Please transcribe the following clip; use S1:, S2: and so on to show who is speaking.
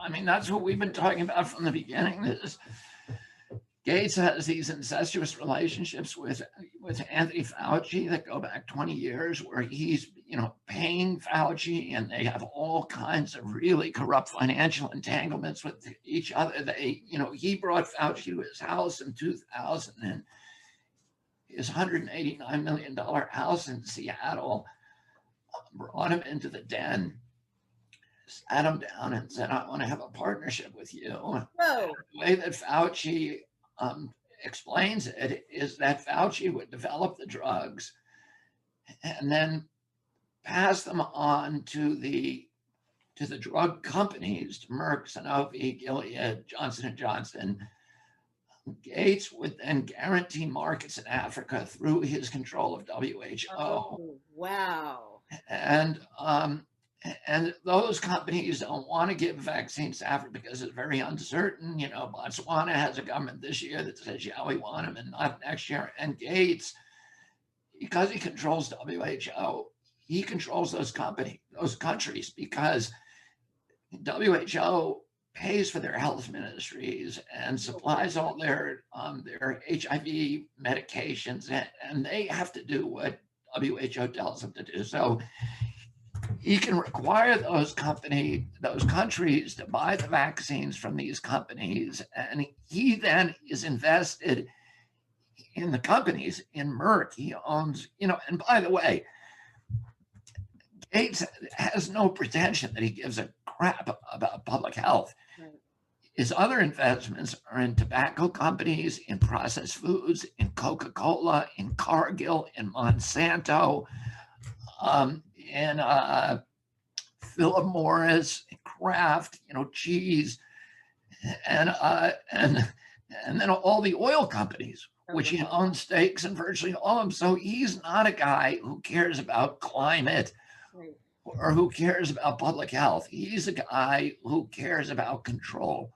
S1: I mean, that's what we've been talking about from the beginning. Is Gates has these incestuous relationships with Anthony Fauci that go back 20 years, where he's paying Fauci, and they have all kinds of really corrupt financial entanglements with each other. He brought Fauci to his house in 2000, and his $189 million house in Seattle, brought him into the den, sat him down, and said, "I want to have a partnership with you."
S2: Whoa.
S1: The way that Fauci explains it is that Fauci would develop the drugs and then pass them on to the drug companies, to Merck, Sanofi, Gilead, Johnson & Johnson. Gates would then guarantee markets in Africa through his control of WHO.
S2: Oh, wow.
S1: And those companies don't want to give vaccines to Africa because it's very uncertain. Botswana has a government this year that says, yeah, we want them, and not next year. And Gates, because he controls WHO, he controls those countries, because WHO pays for their health ministries and supplies all their HIV medications, and they have to do what WHO tells them to do. So he can require those countries to buy the vaccines from these companies, and he then is invested in the companies. In Merck, he owns, and by the way, Gates has no pretension that he gives a crap about public health.
S2: Right.
S1: His other investments are in tobacco companies, in processed foods, in Coca-Cola, in Cargill, in Monsanto, in Philip Morris, Kraft, cheese, and then all the oil companies, which he owns stakes in virtually all of them. So he's not a guy who cares about climate,
S2: Right.
S1: or who cares about public health. He's a guy who cares about control.